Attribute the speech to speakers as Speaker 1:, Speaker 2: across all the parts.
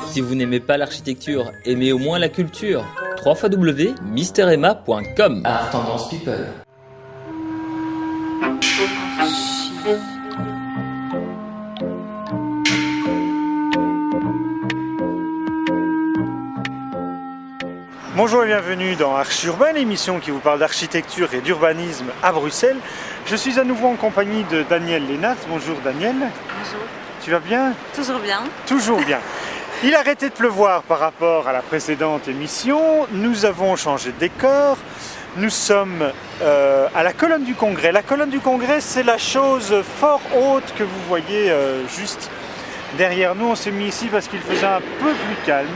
Speaker 1: Si vous n'aimez pas l'architecture, aimez au moins la culture. www.misteremma.com. Art Tendance People.
Speaker 2: Bonjour et bienvenue dans Archi Urbain, l'émission qui vous parle d'architecture et d'urbanisme à Bruxelles. Je suis à nouveau en compagnie de Daniel Lénart. Bonjour Daniel.
Speaker 3: Bonjour.
Speaker 2: Tu vas bien?
Speaker 3: Toujours bien.
Speaker 2: Toujours bien. Il a arrêté de pleuvoir par rapport à la précédente émission. Nous avons changé de décor. Nous sommes à la colonne du Congrès. La colonne du Congrès, c'est la chose fort haute que vous voyez juste derrière nous. On s'est mis ici parce qu'il faisait un peu plus calme.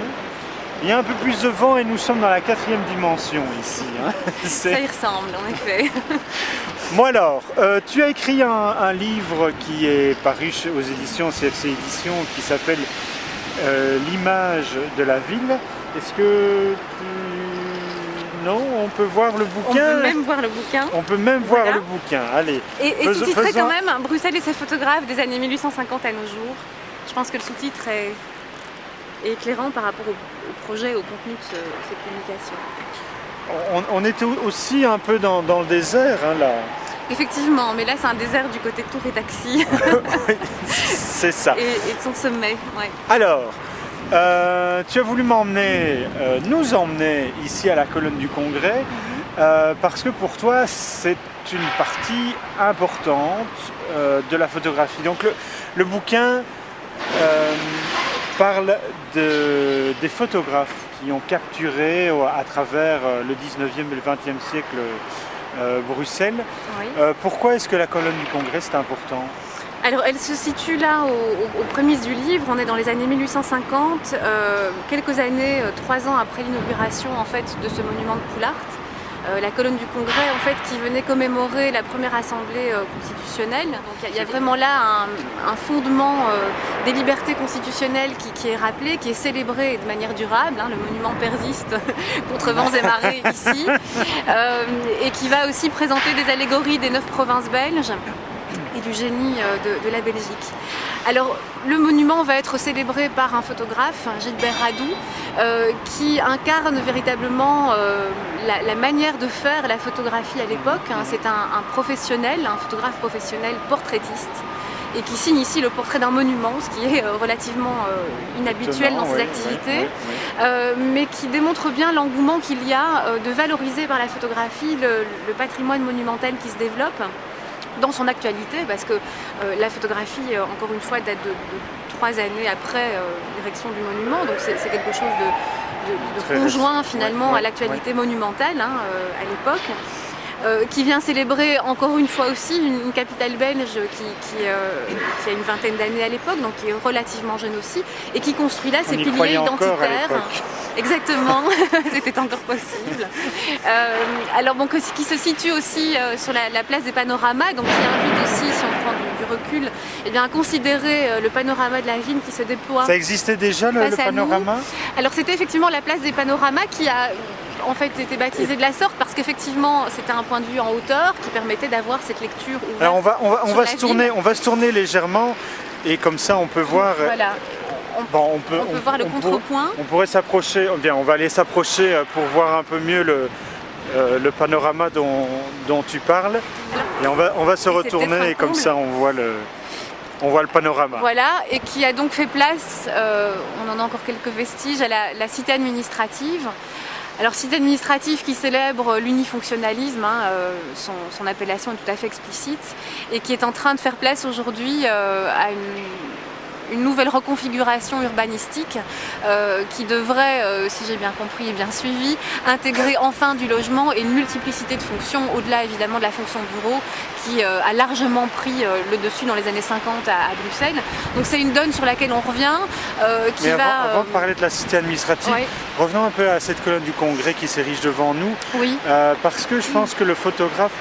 Speaker 2: Il y a un peu plus de vent et nous sommes dans la 4e dimension ici. Hein.
Speaker 3: Ça y ressemble en effet.
Speaker 2: Moi alors, tu as écrit un livre qui est paru aux éditions CFC Éditions qui s'appelle L'image de la ville. Est-ce que Non, on peut voir le bouquin.
Speaker 3: On peut même voir le bouquin.
Speaker 2: On peut même voir le bouquin, allez.
Speaker 3: Et sous-titré quand même, Bruxelles et ses photographes des années 1850 à nos jours. Je pense que le sous-titre est éclairant par rapport au projet, au contenu de cette publication.
Speaker 2: On était aussi un peu dans le désert, hein, là.
Speaker 3: Effectivement, mais là c'est un désert du côté de Tour et Taxi.
Speaker 2: C'est ça.
Speaker 3: Et de son sommet, ouais.
Speaker 2: Alors, tu as voulu nous emmener ici à la colonne du Congrès, parce que pour toi c'est une partie importante de la photographie. Donc le bouquin parle des photographes qui ont capturé à travers le 19e et le 20e siècle Bruxelles. Oui. Pourquoi est-ce que la colonne du Congrès c'est important ?
Speaker 3: Alors elle se situe là aux prémices du livre, on est dans les années 1850, quelques années, 3 ans après l'inauguration en fait, de ce monument de Poulart. La colonne du Congrès en fait, qui venait commémorer la première assemblée constitutionnelle. Donc il y a vraiment là un fondement des libertés constitutionnelles qui est rappelé, qui est célébré de manière durable. Hein, le monument persiste contre vents et marées ici, et qui va aussi présenter des allégories des 9 provinces belges et du génie de la Belgique. Alors le monument va être célébré par un photographe, Gilbert Radou, qui incarne véritablement la manière de faire la photographie à l'époque. Hein. C'est un professionnel, un photographe professionnel portraitiste, et qui signe ici le portrait d'un monument, ce qui est relativement inhabituel dans ses activités, mais qui démontre bien l'engouement qu'il y a de valoriser par la photographie le patrimoine monumental qui se développe dans son actualité, parce que la photographie, encore une fois, date de 3 années après l'érection du monument, donc c'est quelque chose de conjoint finalement à l'actualité monumentale hein, à l'époque. Qui vient célébrer encore une fois aussi une capitale belge qui a une vingtaine d'années à l'époque, donc qui est relativement jeune aussi, et qui construit là ses piliers identitaires. Exactement, c'était encore possible. Alors bon, qui se situe aussi sur la place des panoramas, donc qui invite aussi, si on prend du recul, eh bien, à considérer le panorama de la ville qui se déploie.
Speaker 2: Ça existait déjà le panorama ?
Speaker 3: Alors c'était effectivement la place des panoramas qui a en fait été baptisé de la sorte parce qu'effectivement c'était un point de vue en hauteur qui permettait d'avoir cette lecture ouverte.
Speaker 2: Alors on va se tourner légèrement et comme ça on peut voir.
Speaker 3: Voilà. On peut voir le contrepoint.
Speaker 2: On pourrait s'approcher. Bien, on va aller s'approcher pour voir un peu mieux le panorama dont tu parles. Et on va se retourner et comme ça on voit le panorama.
Speaker 3: Voilà, et qui a donc fait place, on en a encore quelques vestiges, à la cité administrative. Alors cité administrative qui célèbre l'unifonctionnalisme, hein, son appellation est tout à fait explicite, et qui est en train de faire place aujourd'hui à une nouvelle reconfiguration urbanistique qui devrait, si j'ai bien compris et bien suivi, intégrer enfin du logement et une multiplicité de fonctions, au-delà évidemment de la fonction bureau qui a largement pris le dessus dans les années 50 à Bruxelles. Donc c'est une donne sur laquelle on revient.
Speaker 2: Avant de parler de la cité administrative, revenons un peu à cette colonne du Congrès qui s'érige devant nous, parce que je pense que le photographe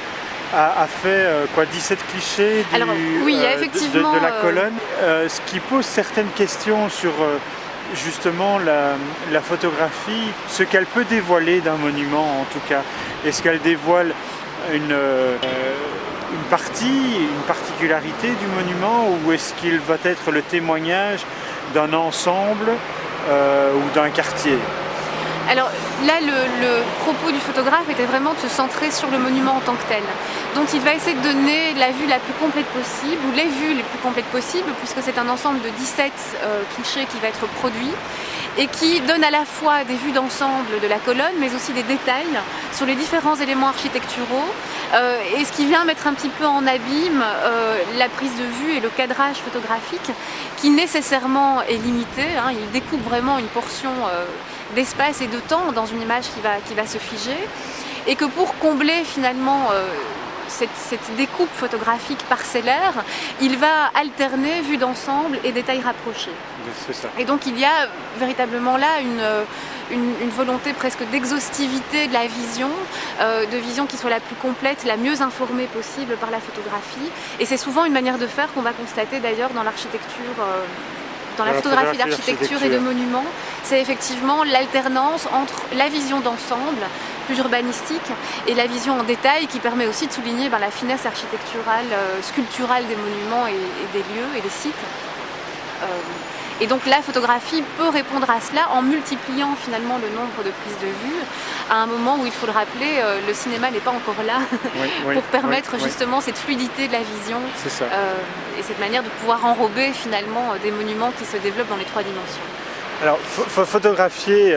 Speaker 2: a fait 17 clichés de la colonne, ce qui pose certaines questions sur justement la photographie, ce qu'elle peut dévoiler d'un monument en tout cas. Est-ce qu'elle dévoile une particularité du monument ou est-ce qu'il va être le témoignage d'un ensemble ou d'un quartier?
Speaker 3: Alors là, le propos du photographe était vraiment de se centrer sur le monument en tant que tel. Donc il va essayer de donner la vue la plus complète possible, ou les vues les plus complètes possibles, puisque c'est un ensemble de 17 clichés qui va être produit, et qui donne à la fois des vues d'ensemble de la colonne, mais aussi des détails sur les différents éléments architecturaux, et ce qui vient mettre un petit peu en abîme la prise de vue et le cadrage photographique, qui nécessairement est limité. Il découpe vraiment une portion d'espace et de temps dans une image qui va se figer, et que pour combler finalement cette découpe photographique parcellaire, il va alterner vue d'ensemble et détails rapprochés.
Speaker 2: C'est ça.
Speaker 3: Et donc il y a véritablement là une volonté presque d'exhaustivité de la vision, de vision qui soit la plus complète, la mieux informée possible par la photographie. Et c'est souvent une manière de faire qu'on va constater d'ailleurs dans l'architecture. Dans la photographie d'architecture et de monuments, c'est effectivement l'alternance entre la vision d'ensemble, plus urbanistique, et la vision en détail qui permet aussi de souligner la finesse architecturale, sculpturale des monuments et des lieux et des sites. Et donc la photographie peut répondre à cela en multipliant finalement le nombre de prises de vue. À un moment où il faut le rappeler, le cinéma n'est pas encore là pour permettre justement cette fluidité de la vision et cette manière de pouvoir enrober finalement des monuments qui se développent dans les 3 dimensions.
Speaker 2: Alors, photographier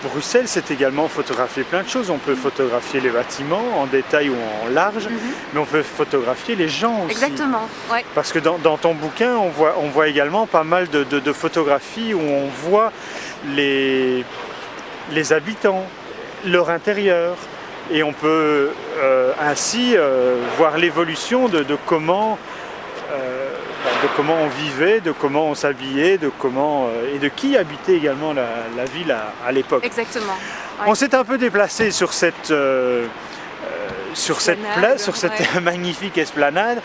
Speaker 2: Bruxelles, c'est également photographier plein de choses. On peut photographier les bâtiments en détail ou en large, mais on peut photographier les gens aussi.
Speaker 3: Exactement, ouais.
Speaker 2: Parce que dans ton bouquin, on voit également pas mal de photographies où on voit les habitants, leur intérieur, et on peut ainsi voir l'évolution de comment on vivait, de comment on s'habillait, et de qui habitait également la ville à l'époque.
Speaker 3: Exactement. Ouais.
Speaker 2: On s'est un peu déplacé sur cette magnifique esplanade.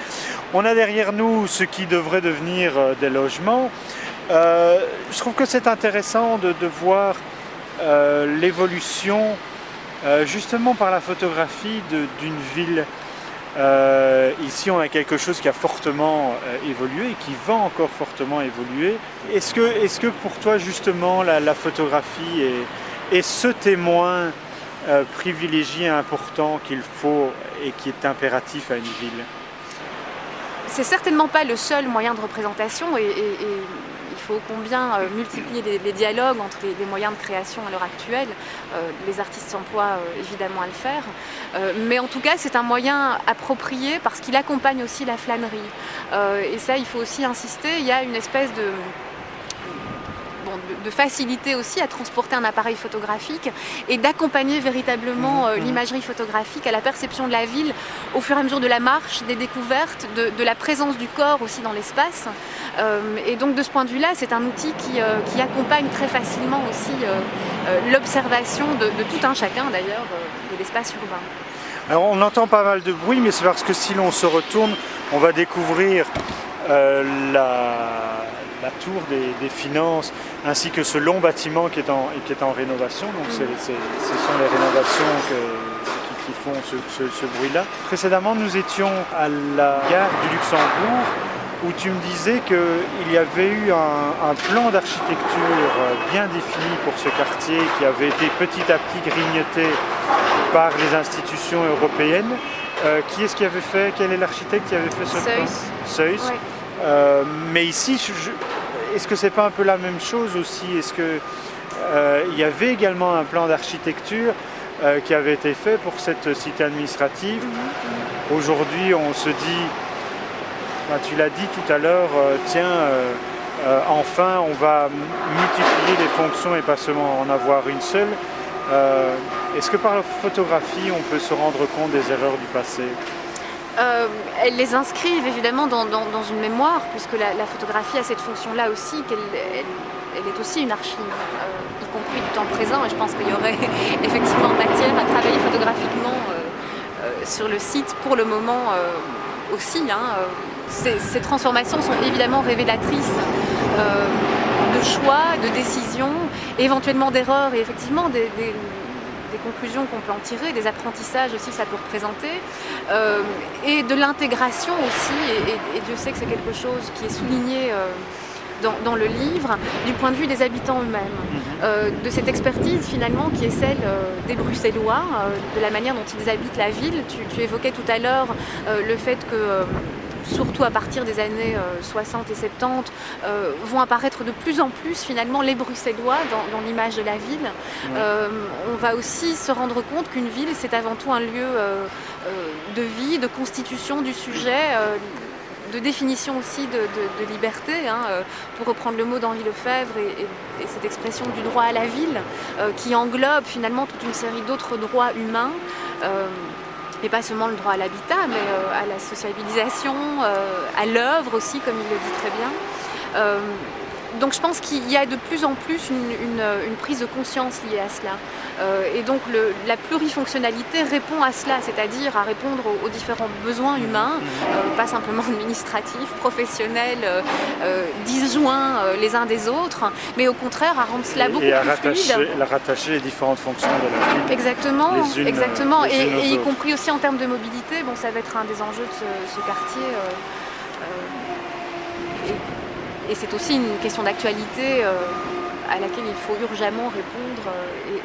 Speaker 2: On a derrière nous ce qui devrait devenir des logements. Je trouve que c'est intéressant de voir l'évolution justement par la photographie d'une ville. Ici on a quelque chose qui a fortement évolué et qui va encore fortement évoluer. Est-ce que pour toi justement la photographie est ce témoin privilégié, important qu'il faut et qui est impératif à une ville?
Speaker 3: C'est certainement pas le seul moyen de représentation et il faut combien multiplier les dialogues entre les moyens de création à l'heure actuelle. Les artistes s'emploient évidemment à le faire, mais en tout cas c'est un moyen approprié parce qu'il accompagne aussi la flânerie. Et ça il faut aussi insister, il y a une espèce de facilité aussi à transporter un appareil photographique et d'accompagner véritablement l'imagerie photographique à la perception de la ville au fur et à mesure de la marche, des découvertes, de la présence du corps aussi dans l'espace. Et donc de ce point de vue-là, c'est un outil qui accompagne très facilement aussi l'observation de tout un chacun d'ailleurs de l'espace urbain.
Speaker 2: Alors on entend pas mal de bruit, mais c'est parce que si l'on se retourne, on va découvrir la tour des finances, ainsi que ce long bâtiment qui est en rénovation. Donc ce sont les rénovations qui font ce bruit-là. Précédemment, nous étions à la gare du Luxembourg, où tu me disais qu'il y avait eu un plan d'architecture bien défini pour ce quartier qui avait été petit à petit grignoté par les institutions européennes. Qui est-ce qui avait fait? Quel est l'architecte qui avait fait ce plan? Seuss. Ouais. Mais ici, est-ce que c'est pas un peu la même chose aussi? Est-ce qu'il y avait également un plan d'architecture qui avait été fait pour cette cité administrative? Aujourd'hui, on se dit, tu l'as dit tout à l'heure, enfin, on va multiplier les fonctions et pas seulement en avoir une seule. Est-ce que par la photographie, on peut se rendre compte des erreurs du passé?
Speaker 3: Elles les inscrivent évidemment dans une mémoire, puisque la photographie a cette fonction-là aussi, qu'elle est aussi une archive, y compris du temps présent, et je pense qu'il y aurait effectivement matière à travailler photographiquement sur le site pour le moment aussi. Ces transformations sont évidemment révélatrices de choix, de décisions, éventuellement d'erreurs et effectivement des conclusions qu'on peut en tirer, des apprentissages aussi que ça peut représenter, et de l'intégration aussi, et Dieu sait que c'est quelque chose qui est souligné dans le livre du point de vue des habitants eux-mêmes, de cette expertise finalement qui est celle des Bruxellois, de la manière dont ils habitent la ville. Tu évoquais tout à l'heure le fait que surtout à partir des années 60 et 70, vont apparaître de plus en plus finalement les Bruxellois dans l'image de la ville. On va aussi se rendre compte qu'une ville, c'est avant tout un lieu de vie, de constitution du sujet, de définition aussi de liberté, pour reprendre le mot d'Henri Lefebvre et cette expression du droit à la ville, qui englobe finalement toute une série d'autres droits humains. Et pas seulement le droit à l'habitat, mais à la sociabilisation, à l'œuvre aussi, comme il le dit très bien. Donc je pense qu'il y a de plus en plus une prise de conscience liée à cela. Et donc la plurifonctionnalité répond à cela, c'est-à-dire à répondre aux différents besoins humains, pas simplement administratifs, professionnels, disjoints les uns des autres, mais au contraire à rendre cela beaucoup plus fluide.
Speaker 2: Et à rattacher les différentes fonctions de la ville.
Speaker 3: Exactement, exactement. Et y
Speaker 2: autres.
Speaker 3: compris aussi en termes de mobilité, bon, ça va être un des enjeux de ce quartier. Et c'est aussi une question d'actualité à laquelle il faut urgemment répondre.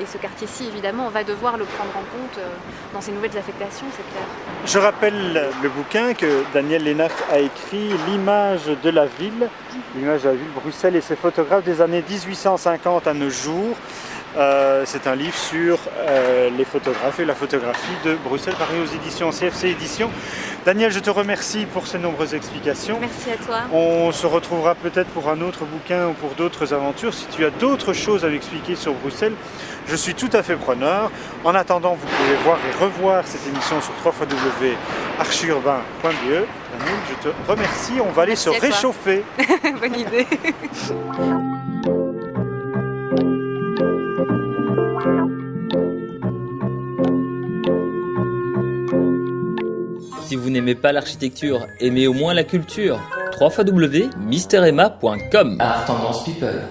Speaker 3: Et ce quartier-ci, évidemment, on va devoir le prendre en compte dans ces nouvelles affectations, c'est clair.
Speaker 2: Je rappelle le bouquin que Daniel Lénac a écrit, L'image de la ville, Bruxelles et ses photographes des années 1850 à nos jours. C'est un livre sur les photographes et la photographie de Bruxelles, paru aux éditions CFC Éditions. Daniel, je te remercie pour ces nombreuses explications.
Speaker 3: Merci à toi.
Speaker 2: On se retrouvera peut-être pour un autre bouquin ou pour d'autres aventures. Si tu as d'autres choses à m'expliquer sur Bruxelles, je suis tout à fait preneur. En attendant, vous pouvez voir et revoir cette émission sur www.archiurbain.be. Daniel, je te remercie. On va aller se réchauffer.
Speaker 3: Bonne idée.
Speaker 1: Si vous n'aimez pas l'architecture, aimez au moins la culture. www.misteremma.com. Art Tendance People.